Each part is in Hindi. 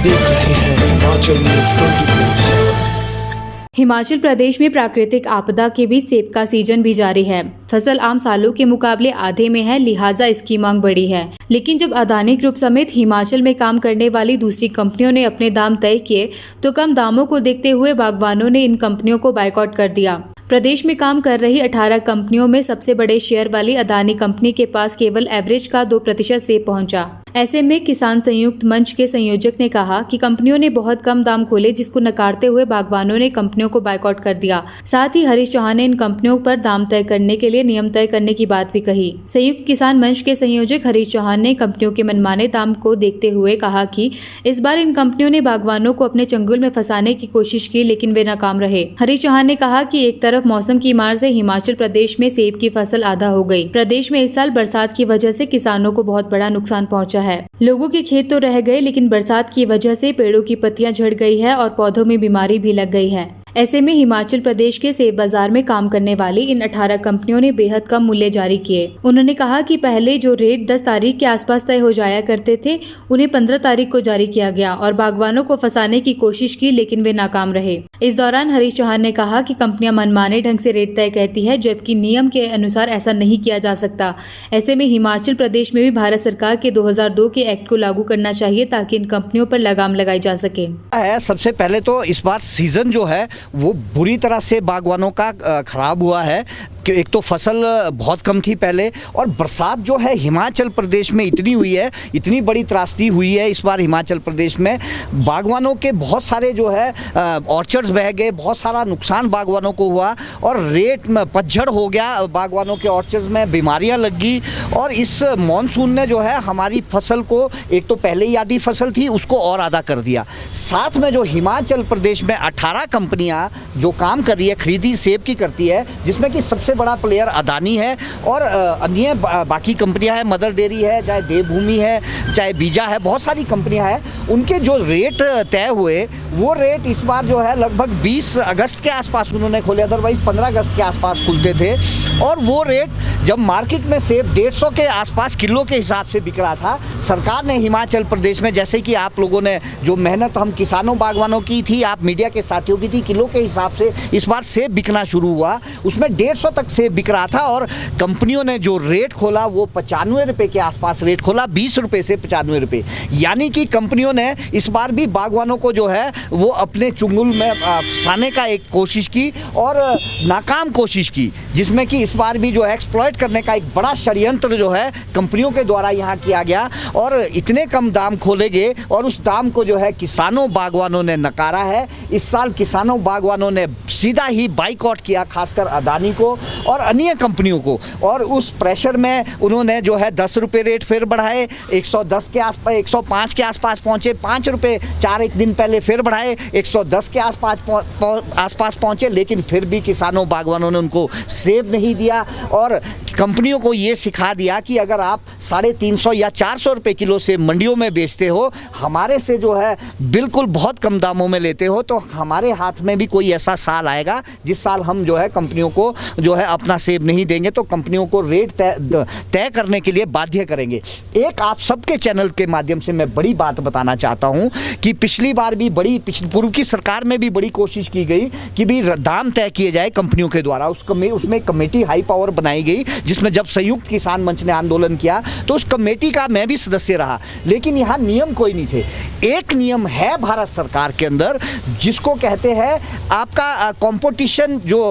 देख रहे हैं हिमाचल न्यूज 24/7। हिमाचल प्रदेश में प्राकृतिक आपदा के बीच सेब का सीजन भी जारी है। फसल आम सालों के मुकाबले आधे में है, लिहाजा इसकी मांग बढ़ी है। लेकिन जब अदानी ग्रुप समेत हिमाचल में काम करने वाली दूसरी कंपनियों ने अपने दाम तय किए तो कम दामों को देखते हुए बागवानों ने इन कंपनियों को बायकॉट कर दिया। प्रदेश में काम कर रही 18 कंपनियों में सबसे बड़े शेयर वाली अदानी कंपनी के पास केवल एवरेज का 2% सेब पहुंचा। ऐसे में किसान संयुक्त मंच के संयोजक ने कहा कि कंपनियों ने बहुत कम दाम खोले, जिसको नकारते हुए बागवानों ने कंपनियों को बायकॉट कर दिया। साथ ही हरीश चौहान ने इन कंपनियों पर दाम तय करने के लिए नियम तय करने की बात भी कही। संयुक्त किसान मंच के संयोजक हरीश चौहान ने कंपनियों के मनमाने दाम को देखते हुए कहा कि इस बार इन कंपनियों ने बागवानों को अपने चंगुल में फंसाने की कोशिश की, लेकिन वे नाकाम रहे। हरीश चौहान ने कहा कि एक तरफ मौसम की मार से हिमाचल प्रदेश में सेब की फसल आधा हो गई। प्रदेश में इस साल बरसात की वजह से किसानों को बहुत बड़ा नुकसान पहुंचा है। लोगों के खेत तो रह गए, लेकिन बरसात की वजह से पेड़ों की पत्तियां झड़ गई है और पौधों में बीमारी भी लग गई है। ऐसे में हिमाचल प्रदेश के सेब बाजार में काम करने वाली इन 18 कंपनियों ने बेहद कम मूल्य जारी किए। उन्होंने कहा कि पहले जो रेट 10 तारीख के आसपास तय हो जाया करते थे, उन्हें 15 तारीख को जारी किया गया और बागवानों को फंसाने की कोशिश की, लेकिन वे नाकाम रहे। इस दौरान हरीश चौहान ने कहा कि कंपनियां मनमाने ढंग से रेट तय कहती है, जबकि नियम के अनुसार ऐसा नहीं किया जा सकता। ऐसे में हिमाचल प्रदेश में भी भारत सरकार के 2002 के एक्ट को लागू करना चाहिए ताकि इन कंपनियों पर लगाम लगाई जा सके। सबसे पहले तो इस बार सीजन जो है वो बुरी तरह से बागवानों का खराब हुआ है कि एक तो फसल बहुत कम थी पहले, और बरसात जो है हिमाचल प्रदेश में इतनी हुई है, इतनी बड़ी त्रासदी हुई है इस बार हिमाचल प्रदेश में। बागवानों के बहुत सारे जो है ऑर्चर्ड्स बह गए, बहुत सारा नुकसान बागवानों को हुआ और रेट में पतझड़ हो गया, बागवानों के ऑर्चर्ड्स में बीमारियां लग गई। और इस मॉनसून ने जो है हमारी फसल को, एक तो पहले ही आधी फसल थी उसको और आधा कर दिया। साथ में जो हिमाचल प्रदेश में 18 कंपनियां जो काम कर रही है, खरीदी सेब की करती है, जिसमें कि सबसे बड़ा प्लेयर अदानी है और अन्य बाकी कंपनियां हैं, मदर डेयरी है, चाहे देवभूमि है, चाहे बीजा है, बहुत सारी कंपनियां हैं। उनके जो रेट तय हुए वो रेट इस बार जो है लगभग 20 अगस्त के आसपास उन्होंने खोले, अदरवाइज 15 अगस्त के आसपास खुलते थे। और वो रेट जब मार्केट में सेब 150 के आसपास किलो के हिसाब से बिक रहा था, सरकार ने हिमाचल प्रदेश में, जैसे कि आप लोगों ने जो मेहनत हम किसानों बागवानों की थी, आप मीडिया के साथियों की थी, किलो के हिसाब से इस बार सेब बिकना शुरू हुआ। उसमें 150 तक सेब बिक रहा था और कंपनियों ने जो रेट खोला वो 95 रुपये के आसपास रेट खोला, 20 रुपये से 95 रुपये। यानी कि कंपनियों ने इस बार भी बागवानों को जो है वो अपने चुंगल में फंसाने का एक कोशिश की और नाकाम कोशिश की, जिसमें कि इस बार भी जो है एक्सप्लॉइट करने का एक बड़ा षड्यंत्र जो है कंपनियों के द्वारा यहाँ किया गया और इतने कम दाम खोले गए और उस दाम को जो है किसानों बागवानों ने नकारा है। इस साल किसानों बागवानों ने सीधा ही बाइकआउट किया, खासकर अदानी को और अन्य कंपनियों को, और उस प्रेशर में उन्होंने जो है 10 रुपये रेट फिर बढ़ाए, 110 के आसपास, 105 के आसपास पहुँचे, 5 रुपये एक दिन पहले फिर बढ़ाए, 110 के आसपास पहुँचे, लेकिन फिर भी किसानों बागवानों ने उनको सेब नहीं दिया और कंपनियों को ये सिखा दिया कि अगर आप 350 या 400 रुपये किलो से मंडियों में बेचते हो, हमारे से जो है बिल्कुल बहुत कम दामों में लेते हो, तो हमारे हाथ में भी कोई ऐसा साल आएगा जिस साल हम जो है कंपनियों को जो है अपना सेब नहीं देंगे, तो कंपनियों को रेट तय करने के लिए बाध्य करेंगे। एक आप सबके चैनल के माध्यम से मैं बड़ी बात बताना चाहता हूं कि पिछली बार भी पूर्व की सरकार में भी बड़ी कोशिश की गई कि भी दाम तय किए जाए कंपनियों के द्वारा। उसमें कमेटी हाई पावर बनाई गई, जिसमें जब संयुक्त किसान मंच ने आंदोलन किया तो उस कमेटी का मैं भी सदस्य रहा, लेकिन यहाँ नियम कोई नहीं थे। एक नियम है भारत सरकार के अंदर जिसको कहते हैं आपका कंपटीशन जो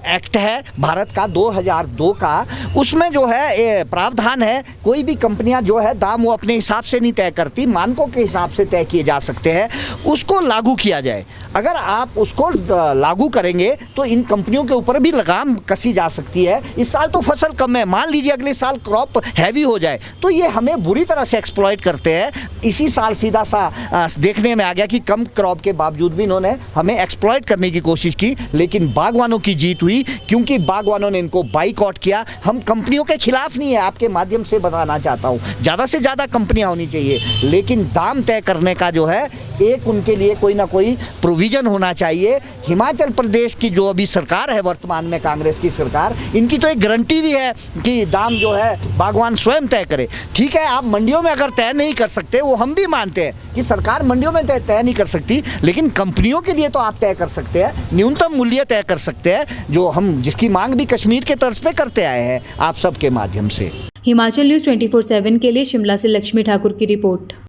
एक्ट है भारत का 2002 का, उसमें जो है प्रावधान है कोई भी कंपनियां जो है दाम वो अपने हिसाब से नहीं तय करती, मानकों के हिसाब से तय किए जा सकते हैं, उसको लागू किया जाए। अगर आप उसको लागू करेंगे तो इन कंपनियों के ऊपर भी लगाम कसी जा सकती है। इस साल तो फसल कम है, मान लीजिए अगले साल क्रॉप हैवी हो जाए तो ये हमें बुरी तरह से एक्सप्लॉइट करते हैं। इसी साल सीधा सा देखने में आ गया कि कम क्रॉप के बावजूद भी इन्होंने हमें एक्सप्लॉइट करने की कोशिश की, लेकिन बागवानों की जीत हुई क्योंकि बागवानों ने इनको बाइकआउट किया। हम कंपनियों के खिलाफ नहीं है, आपके माध्यम से बताना चाहता हूँ, ज़्यादा से ज़्यादा कंपनियाँ होनी चाहिए, लेकिन दाम तय करने का जो है एक उनके लिए कोई ना कोई प्रोविज़न होना चाहिए। हिमाचल प्रदेश की जो अभी सरकार है वर्तमान में, कांग्रेस की सरकार, इनकी तो एक गारंटी भी है कि दाम जो है बागवान स्वयं तय करे। ठीक है, आप मंडियों में अगर तय नहीं कर सकते, वो हम भी मानते हैं कि सरकार मंडियों में तय नहीं कर सकती, लेकिन कंपनियों के लिए तो आप तय कर सकते हैं, न्यूनतम मूल्य तय कर सकते हैं, जो हम जिसकी मांग भी कश्मीर के तर्ज पे करते आए हैं आप सबके माध्यम से। हिमाचल न्यूज़ 24/7 के लिए शिमला से लक्ष्मी ठाकुर की रिपोर्ट।